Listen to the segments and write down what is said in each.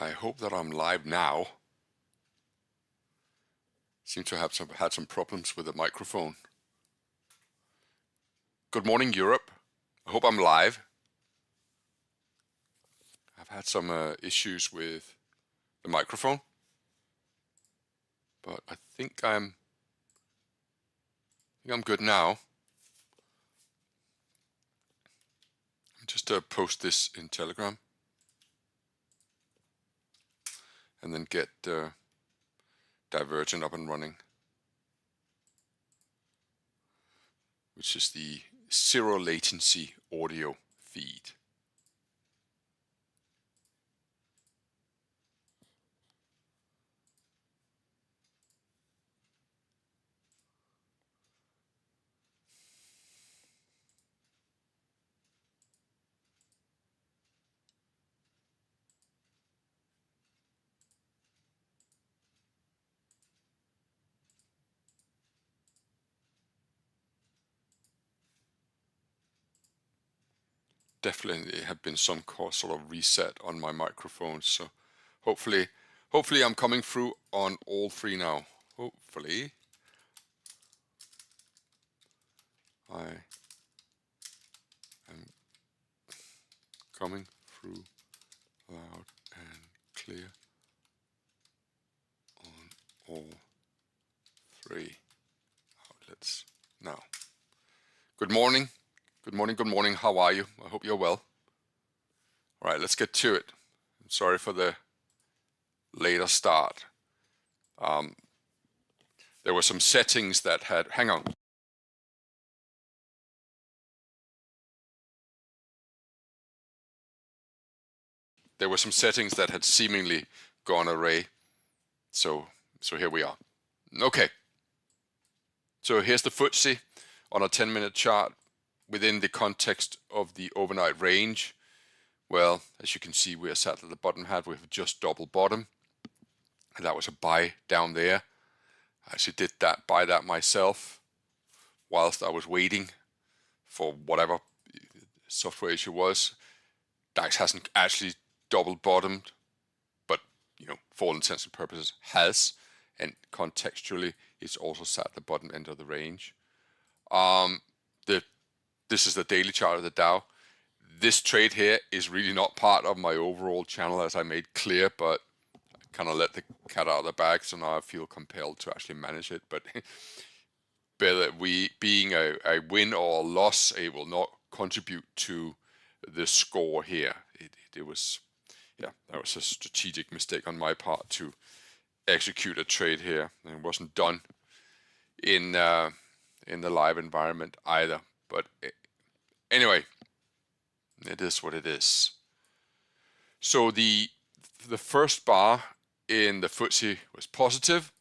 I hope that I'm live now. Seem to have had some problems with the microphone. Good morning, Europe. I hope I'm live. I've had some issues with the microphone, but I think I'm good now. Just post this in Telegram and then get Divergent up and running, which is the zero latency audio feed. Definitely have been some sort of reset on my microphone, so hopefully I'm coming through on all three now. Hopefully I am coming through loud and clear on all three outlets now. Good morning. Good morning, good morning. How are you? I hope you're well. All right, let's get to it. I'm sorry for the later start. There were some settings that had, hang on. There were some settings that had seemingly gone awry. So here we are. Okay. So here's the FTSE on a 10-minute chart within the context of the overnight range. Well, as you can see, we are sat at the bottom half. We have just double bottom. And that was a buy down there. I actually did buy that myself whilst I was waiting for whatever software issue was. DAX hasn't actually double bottomed, but for all intents and purposes has, and contextually it's also sat at the bottom end of the range. This is the daily chart of the Dow. This trade here is really not part of my overall channel, as I made clear, but I kind of let the cat out of the bag, so now I feel compelled to actually manage it. But being a win or a loss, it will not contribute to the score here. It was, that was a strategic mistake on my part to execute a trade here, and it wasn't done in the live environment either. But anyway, it is what it is. So the first bar in the FTSE was positive,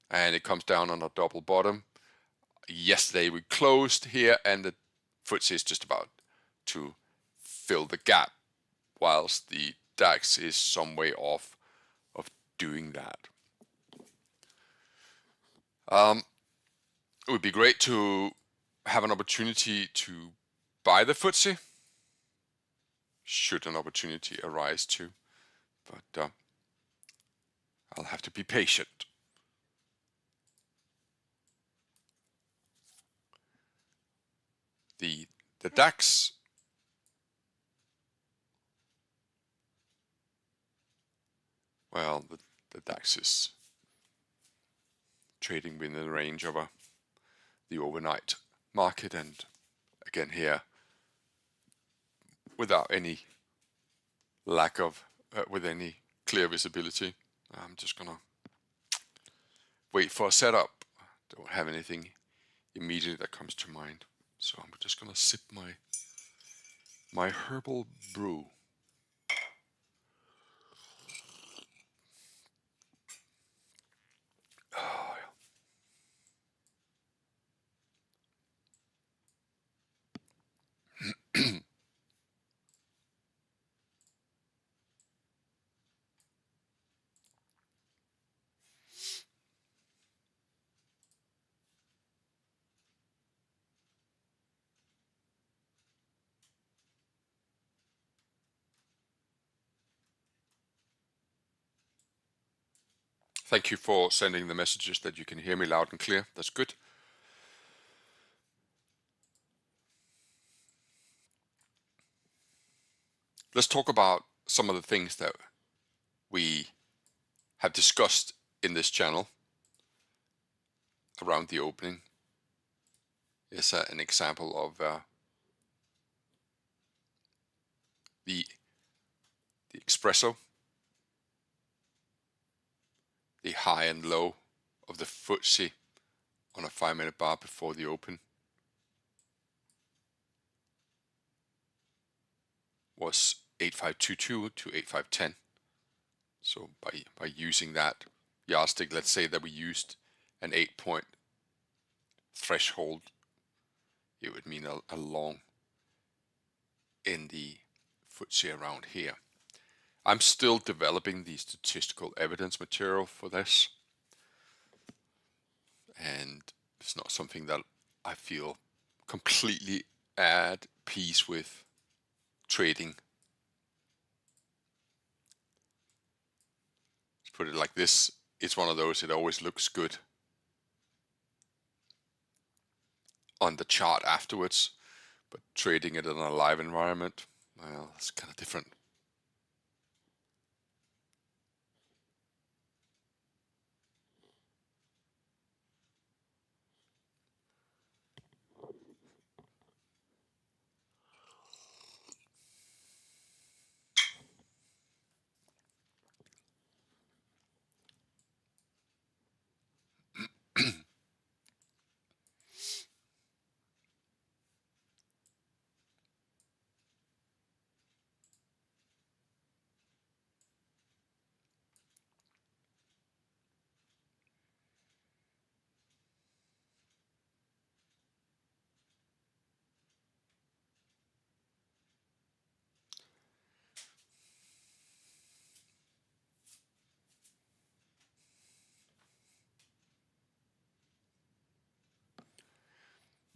and it comes down on a double bottom. Yesterday we closed here, and the FTSE is just about to fill the gap, whilst the DAX is some way off of doing that. It would be great to have an opportunity to buy the FTSE, should an opportunity arise too, but I'll have to be patient. The DAX the DAX is trading within the range of the overnight market, and again here without any lack of with any clear visibility. I'm just gonna wait for a setup. Don't have anything immediately that comes to mind, so I'm just gonna sip my herbal brew. Thank you for sending the messages that you can hear me loud and clear. That's good. Let's talk about some of the things that we have discussed in this channel around the opening. Is an example of the espresso, the high and low of the FTSE on a 5-minute bar before the open was 8522 to 8510. So by using that yardstick, let's say that we used an 8-point threshold, it would mean a long in the FTSE around here. I'm still developing the statistical evidence material for this, and it's not something that I feel completely at peace with trading. Let's put it like this, it's one of those, it always looks good on the chart afterwards, but trading it in a live environment, well, it's kind of different.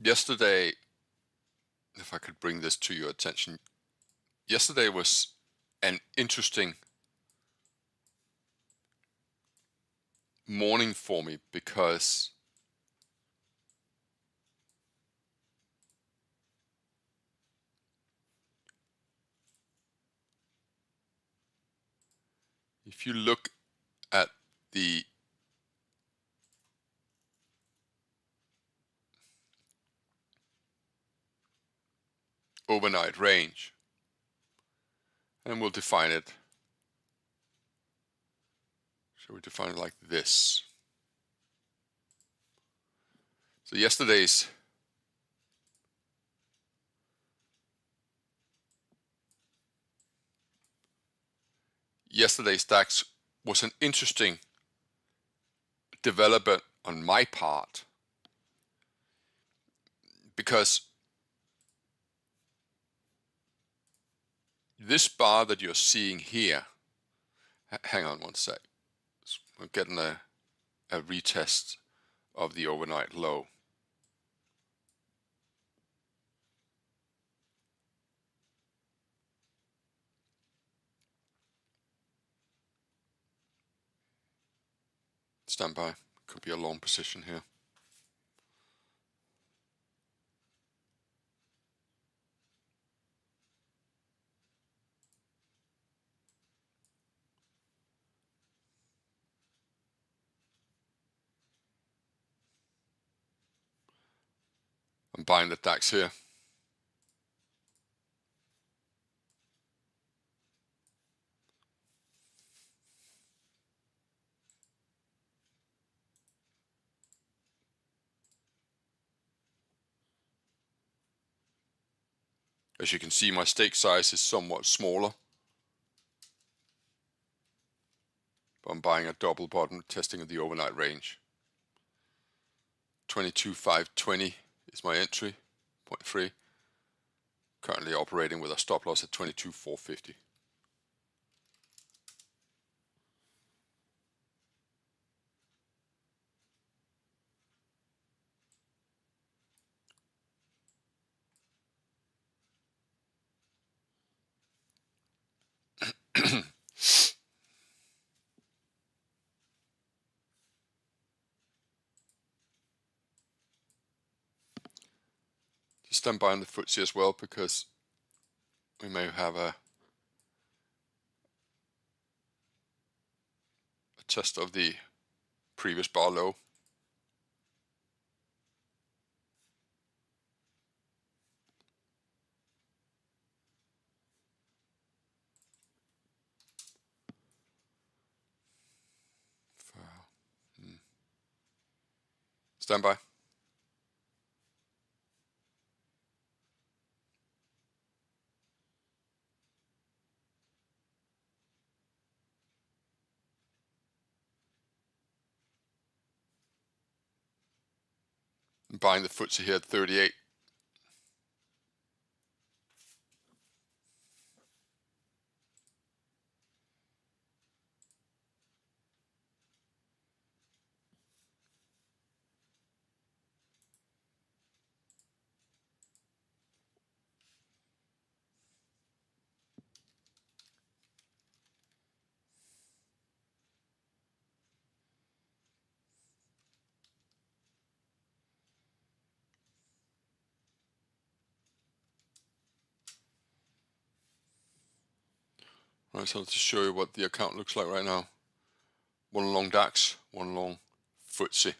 Yesterday, if I could bring this to your attention, yesterday was an interesting morning for me because if you look at the overnight range, and we'll define it. Shall we define it like this? So yesterday's DAX was an interesting development on my part, because this bar that you're seeing here, hang on one sec, we're getting a retest of the overnight low. Stand by, could be a long position here. I'm buying the DAX here. As you can see, my stake size is somewhat smaller, but I'm buying a double bottom testing of the overnight range. 22,520 is my entry, 0.3. Currently operating with a stop loss at 22,450. stand by on the FTSE as well, because we may have a test of the previous bar low. Stand by. I'm buying the FTSE here at 38. Right, so to show you what the account looks like right now. One long DAX, one long FTSE.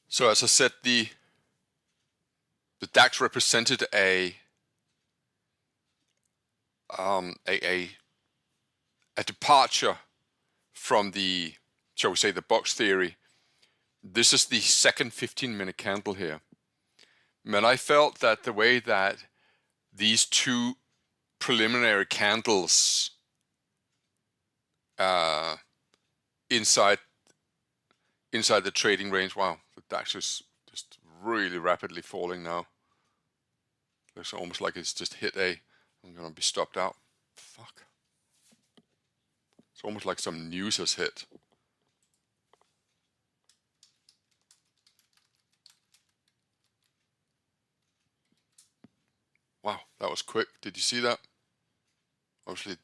So as I said, the DAX represented a departure from the, shall we say, the box theory. This is the second 15-minute candle here. And I felt that the way that these two preliminary candles inside the trading range, wow, the DAX is just really rapidly falling now. Looks almost like it's just hit I'm gonna be stopped out. Fuck. It's almost like some news has hit. Wow, that was quick. Did you see that? Obviously.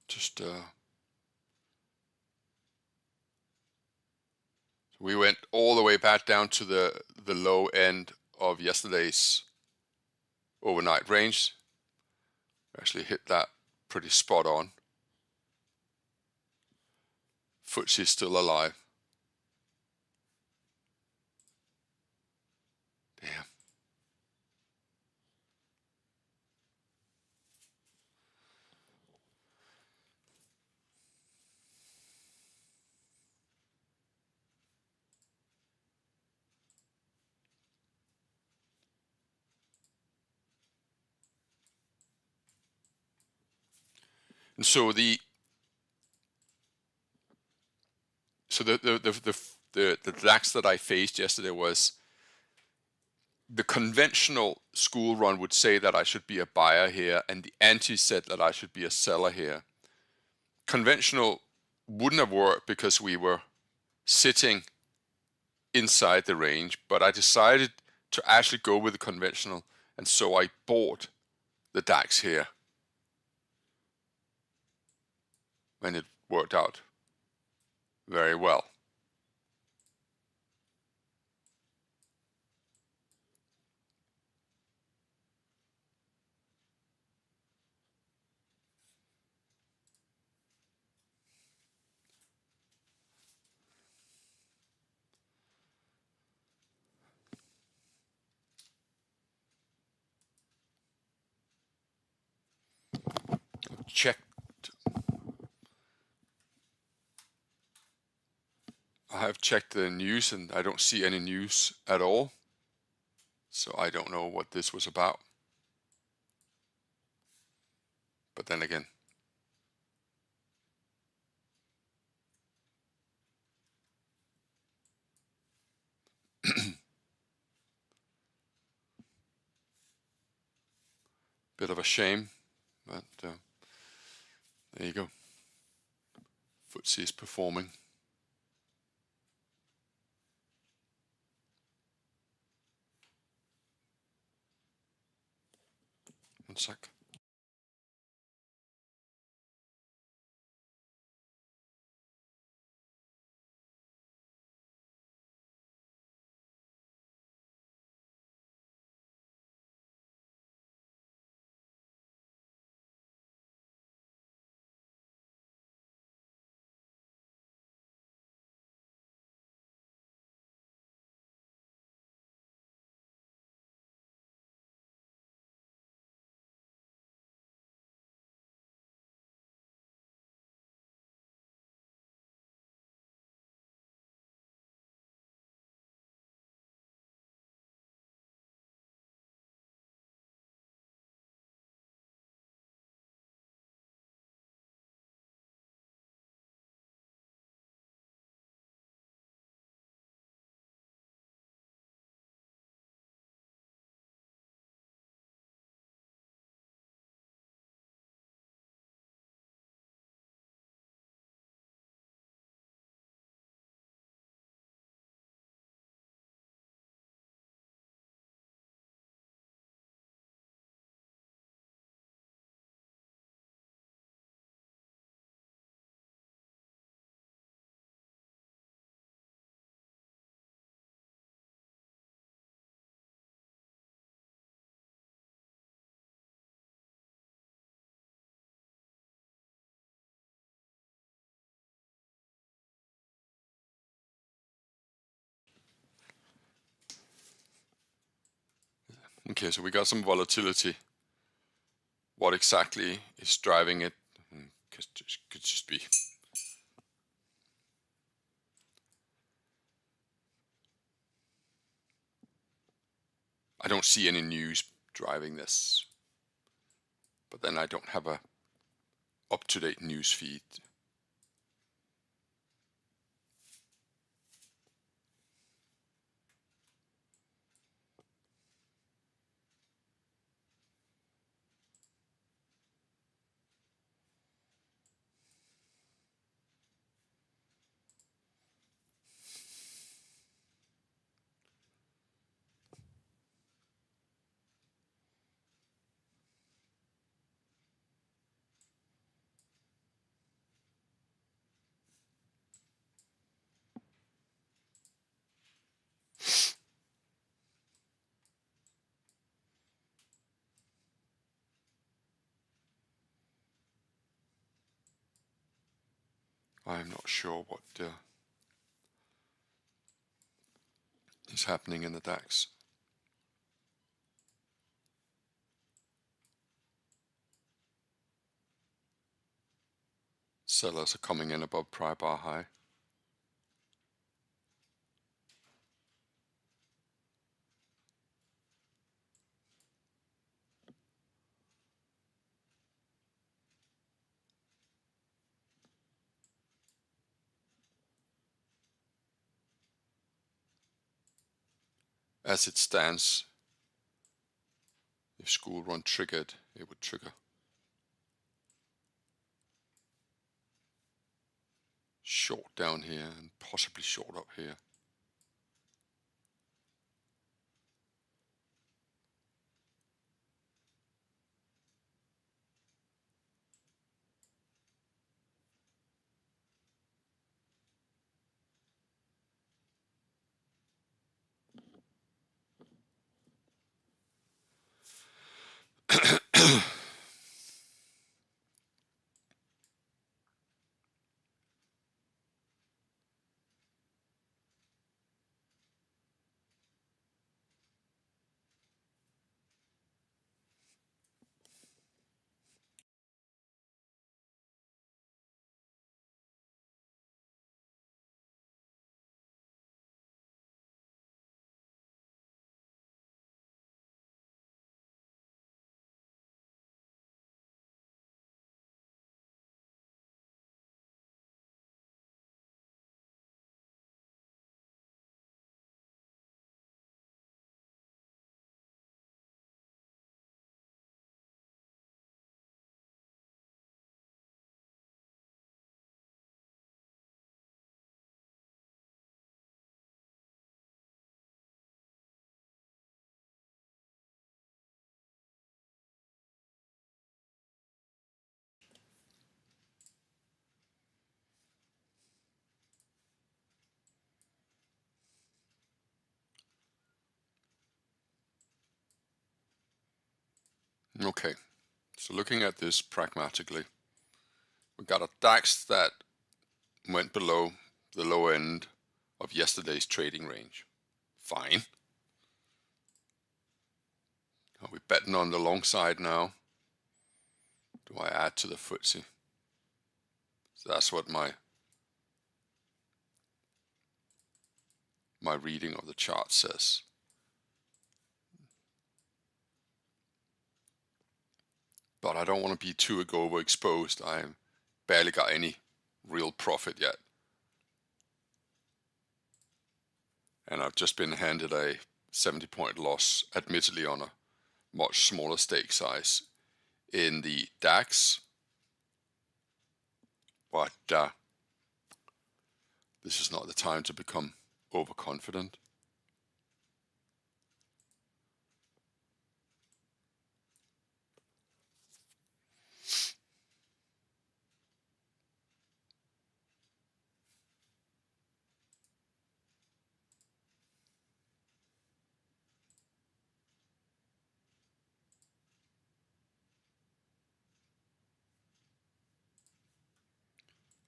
Just we went all the way back down to the low end of yesterday's overnight range. We actually hit that pretty spot on. FTSE is still alive. Damn. And so the DAX that I faced yesterday was the conventional school run would say that I should be a buyer here, and the anti said that I should be a seller here. Conventional wouldn't have worked because we were sitting inside the range, but I decided to actually go with the conventional, and so I bought the DAX here. And it worked out very well. Checked. I I've checked the news and I don't see any news at all. So I don't know what this was about. But then again, bit of a shame, but there you go. FTSE is performing. One sec. Okay, so we got some volatility. What exactly is driving it? Could just be I don't see any news driving this, but then I don't have a up-to-date news feed. I'm not sure what is happening in the DAX. Sellers are coming in above prior bar high. As it stands, if school run triggered, it would trigger. Short down here and possibly short up here. Okay, so looking at this pragmatically, we got a DAX that went below the low end of yesterday's trading range. Fine. Are we betting on the long side now? Do I add to the FTSE? So that's what my reading of the chart says. But I don't want to be too overexposed. I barely got any real profit yet. And I've just been handed a 70-point loss, admittedly on a much smaller stake size in the DAX. But this is not the time to become overconfident.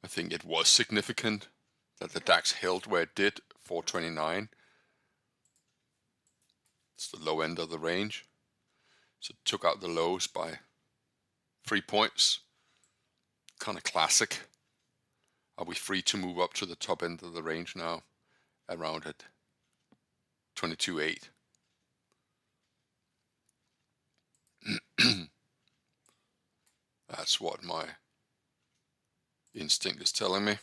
I think it was significant that the DAX held where it did, 429. It's the low end of the range. So it took out the lows by 3 points. Kind of classic. Are we free to move up to the top end of the range now? Around at 22.8. That's what my instinct is telling me.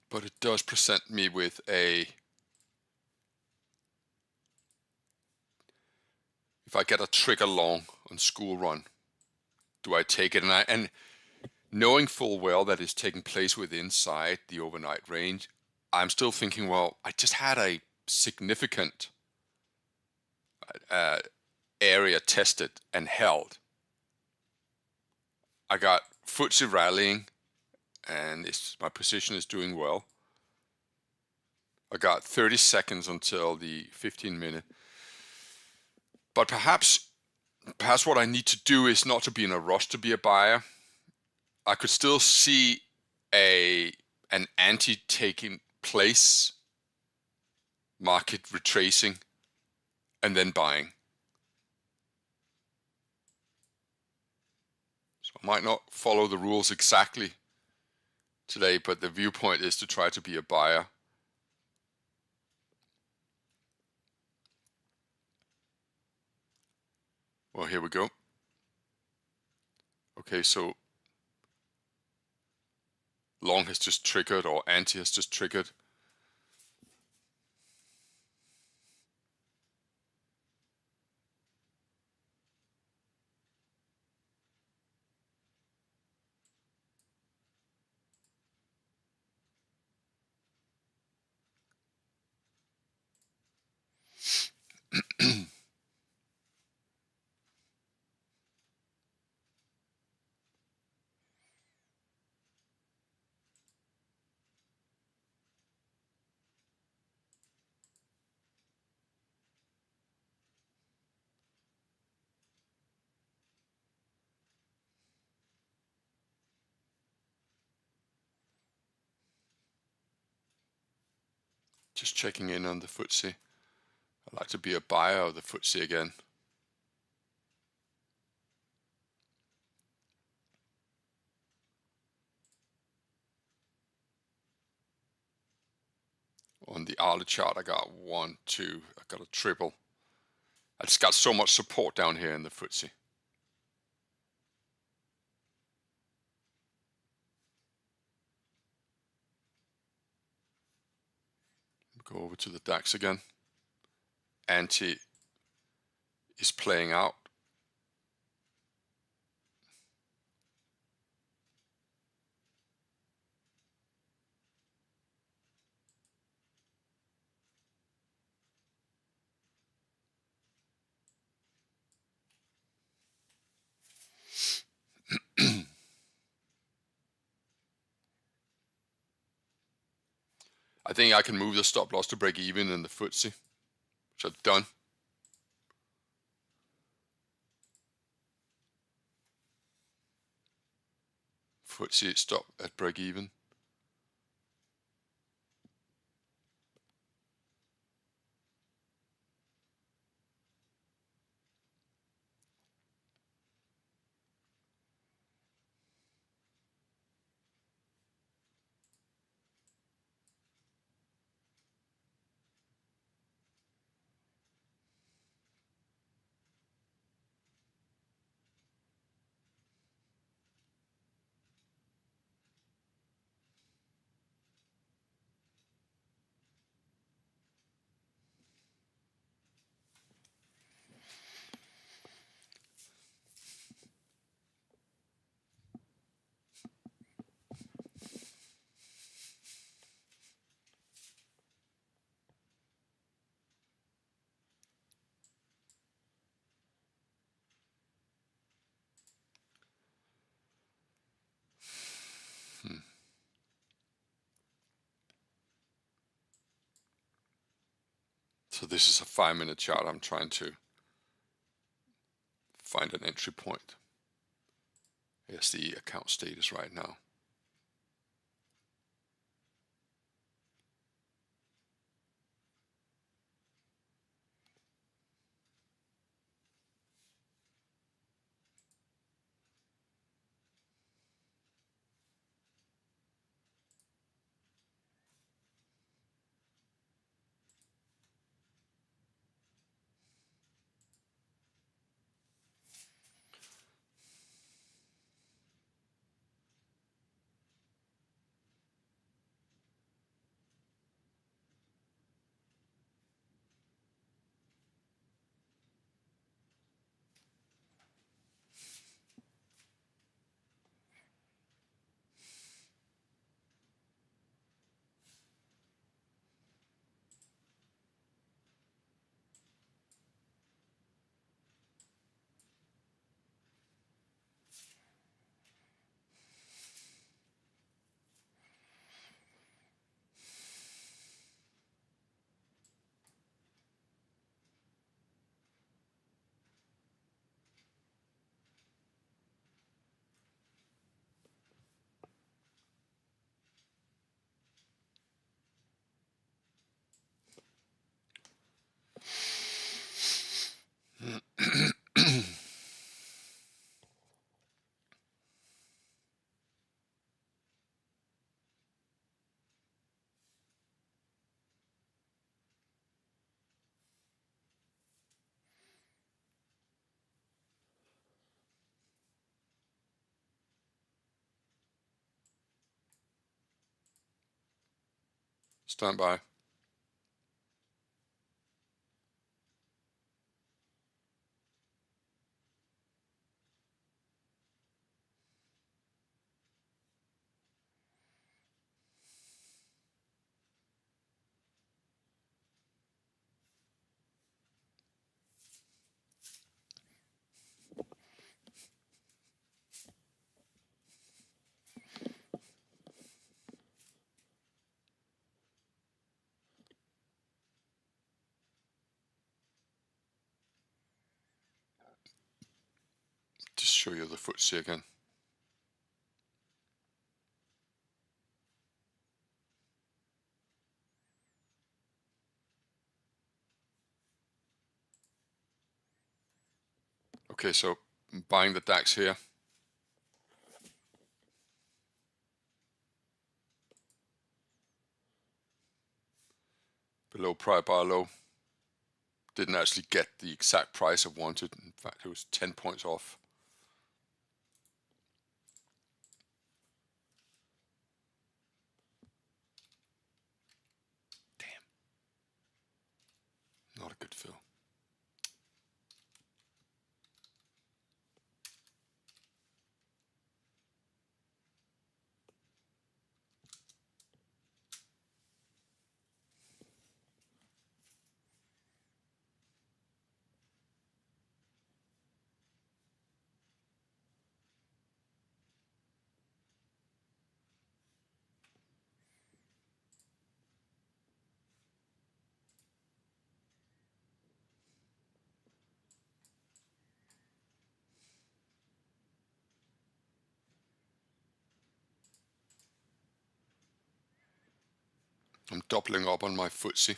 But it does present me with if I get a trigger long on school run, do I take it? And knowing full well that it's taking place inside the overnight range, I'm still thinking, well, I just had a significant area tested and held. I got FTSE rallying, and my position is doing well. I got 30 seconds until the 15-minute. But perhaps what I need to do is not to be in a rush to be a buyer. I could still see an anti taking place, market retracing, and then buying. So I might not follow the rules exactly today, but the viewpoint is to try to be a buyer. Well, here we go. Okay, so long has just triggered, or anti has just triggered. Just checking in on the FTSE. I'd like to be a buyer of the FTSE again. On the hourly chart, I got 1, 2, I got a triple. I just got so much support down here in the FTSE. Go over to the DAX again. Anti is playing out. I think I can move the stop loss to break even in the FTSE. So done. FTSE stop at break even. So this is a 5-minute chart. I'm trying to find an entry point. Here's the account status right now. Stand by. Just show you the FTSE again. Okay, so I'm buying the DAX here. Below prior bar low. Didn't actually get the exact price I wanted. In fact, it was 10 points off. Damn. Not a good fill. I'm doubling up on my FTSE.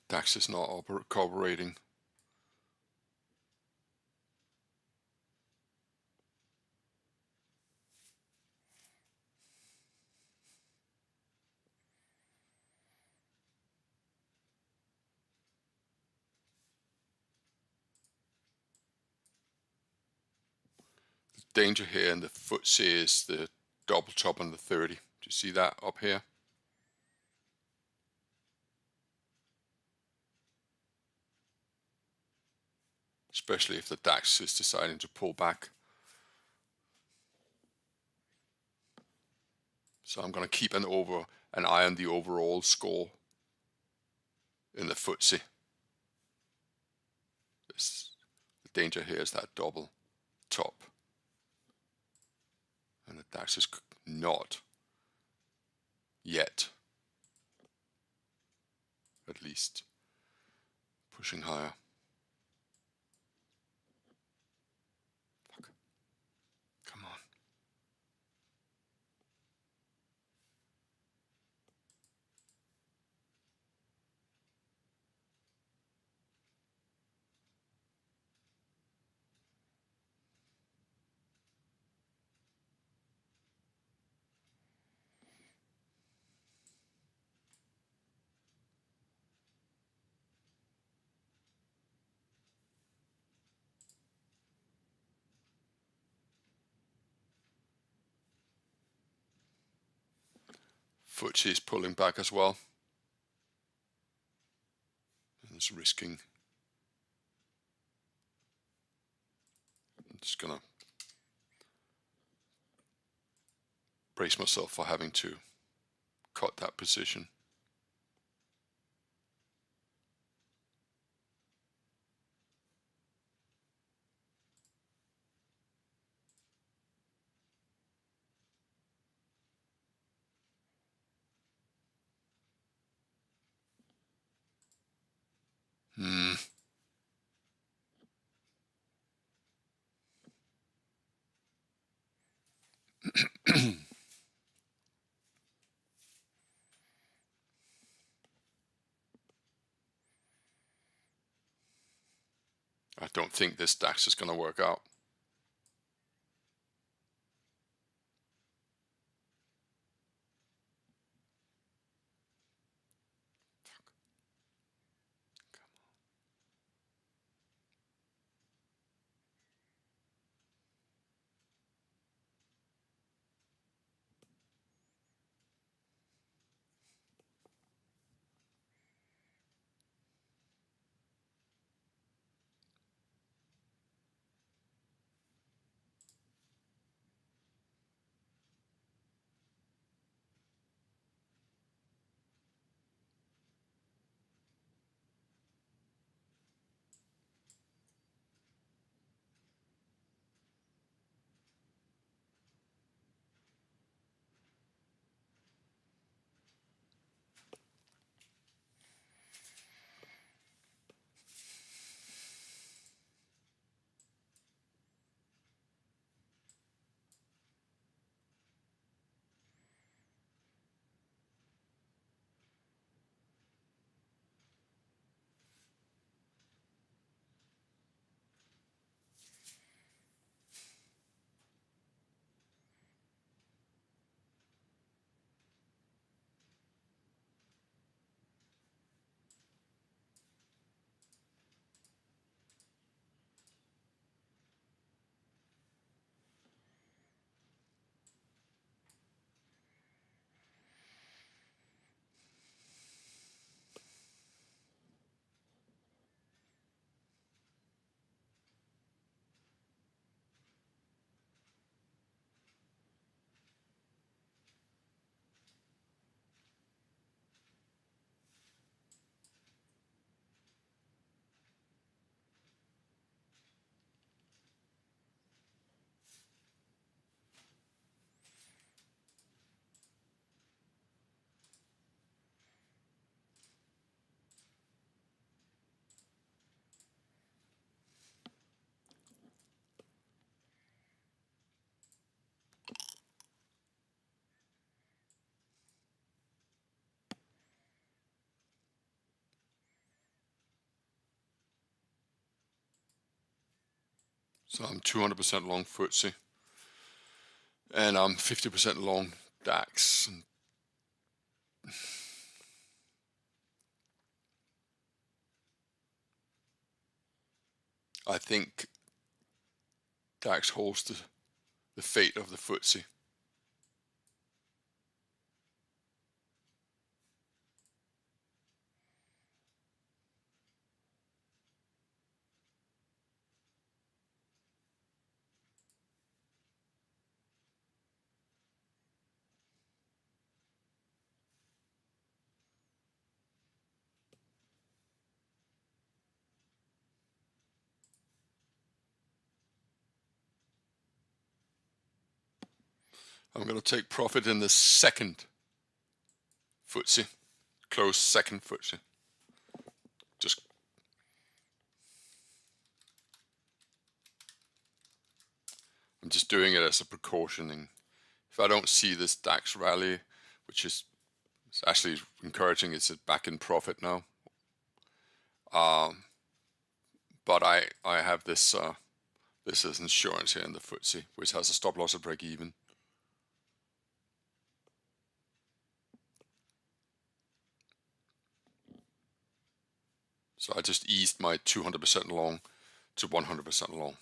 DAX is not cooperating. The danger here in the FTSE is the double top on the 30. Do you see that up here? Especially if the DAX is deciding to pull back. So I'm going to keep an eye on the overall score in the FTSE. The danger here is that double top. And the DAX is not yet, at least, pushing higher. Fuck. Come on. FTSE is pulling back as well. And it's risking. I'm just gonna brace myself for having to cut that position. I don't think this DAX is going to work out. So I'm 200% long FTSE, and I'm 50% long DAX. I think DAX holds the fate of the FTSE. I'm going to take profit in the second FTSE, close second FTSE. I'm just doing it as a precaution. And if I don't see this DAX rally, which is actually encouraging, it's back in profit now. But I have this this is insurance here in the FTSE, which has a stop loss at break even. So I just eased my 200% long to 100% long.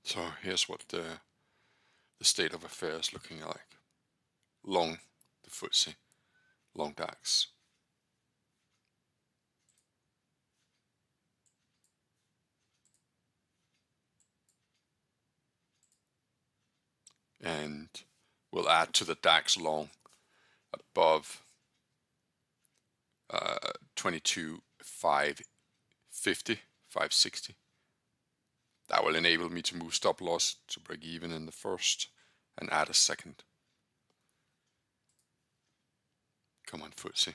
So here's what the state of affairs looking like. Long the FTSE, long DAX. And we'll add to the DAX long above 22,550, 560. That will enable me to move stop loss to break even in the first and add a second. Come on, FTSE.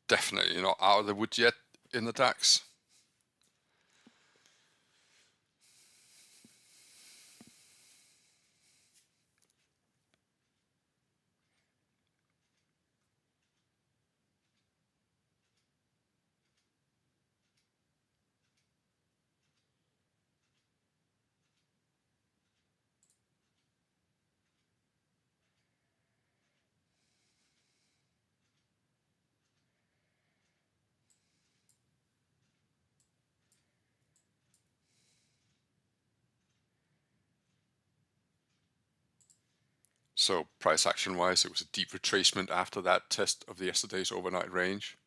Definitely not out of the woods yet in the DAX. So price action wise, it was a deep retracement after that test of the yesterday's overnight range.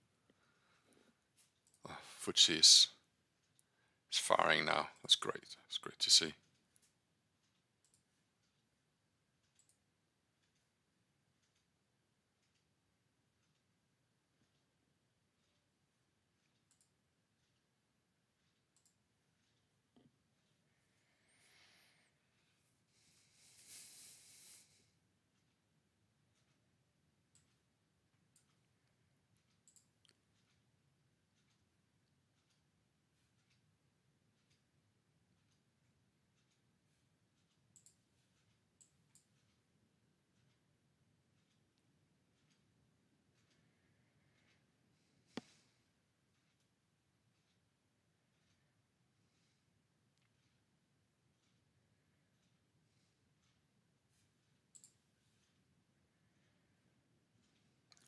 FTSE is firing now. That's great. It's great to see.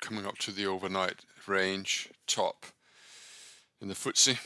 coming up to the overnight range top in the FTSE.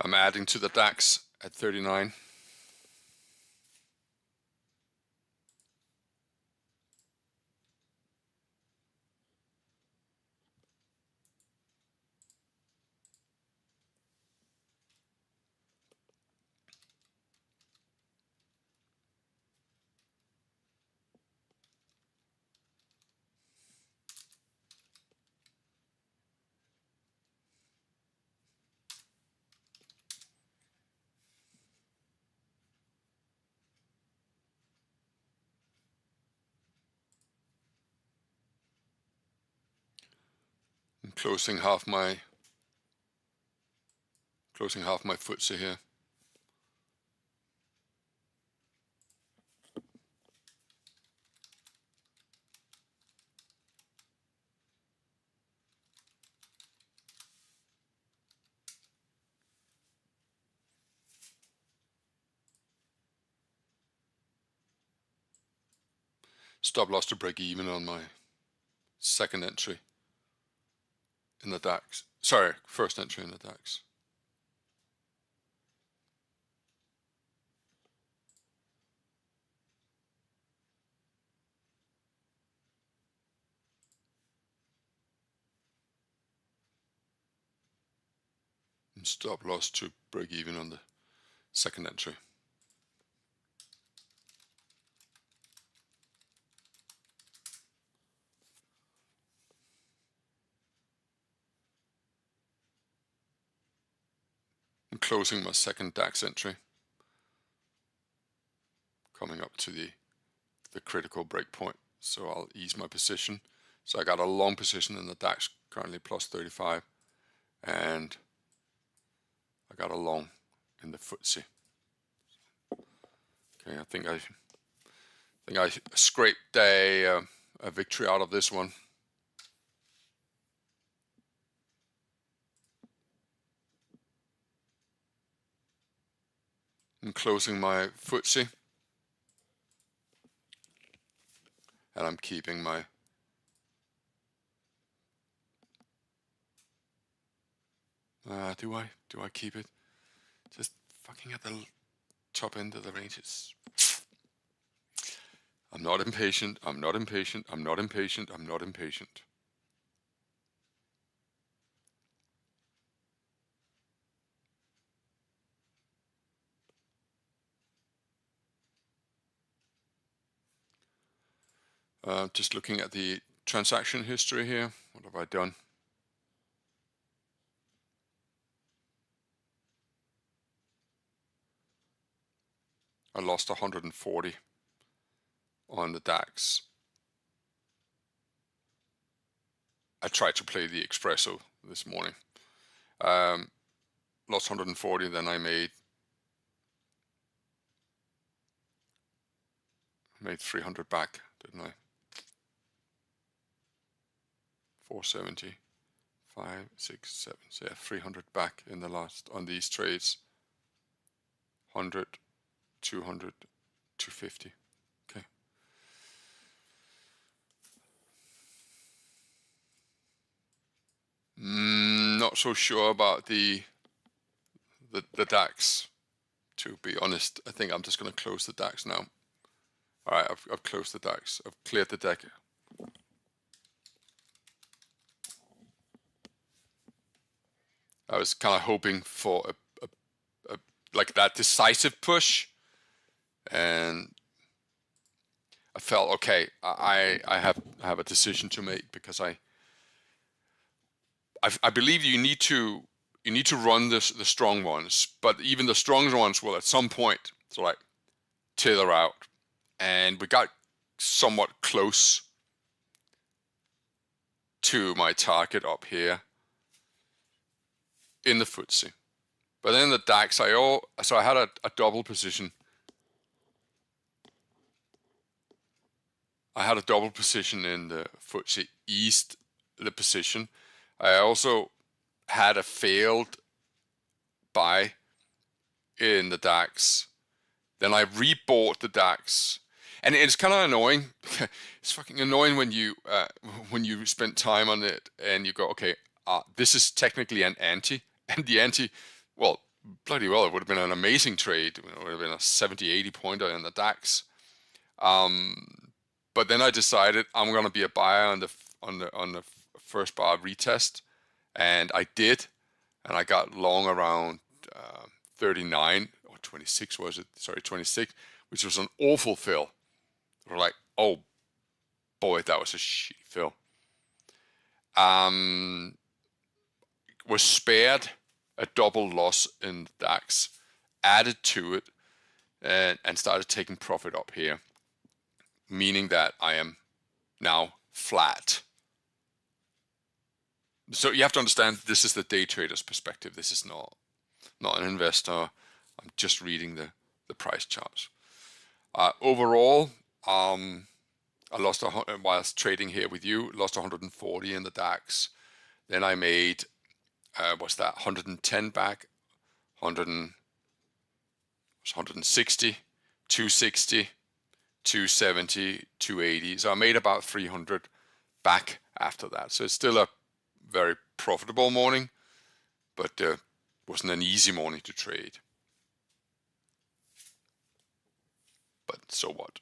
I'm adding to the DAX at 39. I'm closing half my FTSE here. Stop loss to break even on my second entry in the DAX. Sorry, first entry in the DAX. And stop loss to break even on the second entry. I'm closing my second DAX entry, coming up to the critical break point. So I'll ease my position. So I got a long position in the DAX, currently plus 35, and I got a long in the FTSE. Okay, I think I scraped a victory out of this one. I'm closing my FTSE, and I'm keeping my do I keep it? Just fucking at the top end of the ranges. I'm not impatient. I'm not impatient. I'm not impatient. I'm not impatient. Just looking at the transaction history here. What have I done? I lost 140 on the DAX. I tried to play the espresso this morning. Lost 140, then I made 300 back, didn't I? 470, 5, 6, 7, so yeah, 300 back in the last on these trades. 100, 200, 250. Okay. Not so sure about the DAX, to be honest. I think I'm just going to close the DAX now. All right, I've closed the DAX. I've cleared the deck. I was kind of hoping for a like that decisive push, and I felt okay. I have a decision to make, because I believe you need to run the strong ones, but even the strong ones will at some point sort of like tether out, and we got somewhat close to my target up here in the FTSE. But then the DAX, so I had a double position. I had a double position in the FTSE, eased the position. I also had a failed buy in the DAX. Then I rebought the DAX. And it's kind of annoying. It's fucking annoying when you spend time on it and you go, okay, this is technically an anti. And the anti, well, bloody well, it would have been an amazing trade. It would have been a 70, 80 pointer in the DAX. But then I decided I'm going to be a buyer on the first bar retest, and I did, and I got long around 39 or 26 was it? Sorry, 26, which was an awful fill. We're like, oh boy, that was a shitty fill. Was spared a double loss in DAX, added to it, and started taking profit up here, meaning that I am now flat. So you have to understand, this is the day trader's perspective. This is not an investor. I'm just reading the price charts. Overall, I lost whilst trading here with you, lost 140 in the DAX. Then I made, what's that, 110 back, 160, 260, 270, 280. So I made about 300 back after that. So it's still a very profitable morning, but wasn't an easy morning to trade. But so what?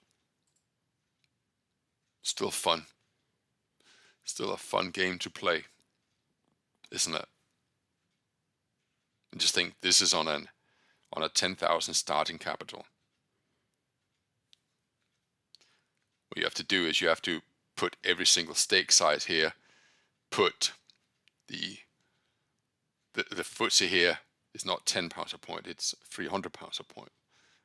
Still fun. Still a fun game to play, isn't it? And just think, this is on a 10,000 starting capital. What you have to do is you have to put every single stake size here, put the FTSE here is not £10 a point, it's £300 a point.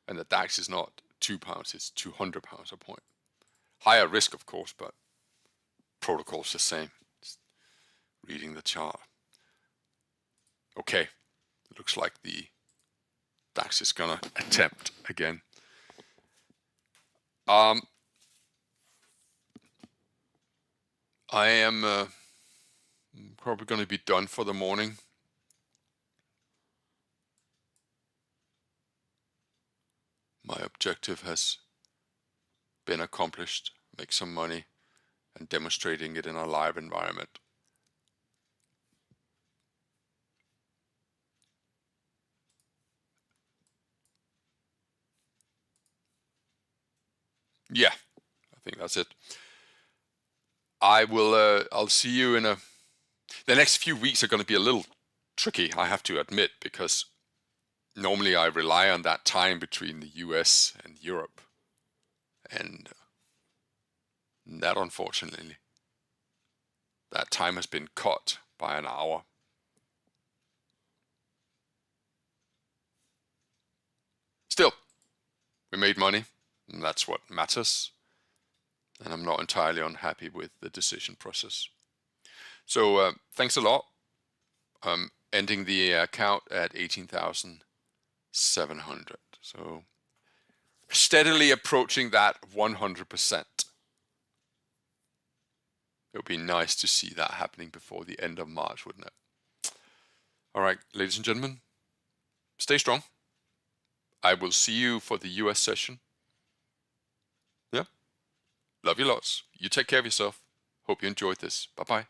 And the DAX is not £2, it's £200 a point. Higher risk, of course, but protocol's the same. Just reading the chart. Okay, it looks like the DAX is gonna attempt again. I am probably going to be done for the morning. My objective has been accomplished, make some money and demonstrating it in a live environment. Yeah, I think that's it. I'll see you in the next few weeks are going to be a little tricky, I have to admit, because normally I rely on that time between the US and Europe. And that, unfortunately, that time has been cut by an hour. Still, we made money, and that's what matters. And I'm not entirely unhappy with the decision process. So thanks a lot. I'm ending the account at 18,700. So steadily approaching that 100%. It would be nice to see that happening before the end of March, wouldn't it? All right, ladies and gentlemen, stay strong. I will see you for the US session. Yeah. Love you lots. You take care of yourself. Hope you enjoyed this. Bye-bye.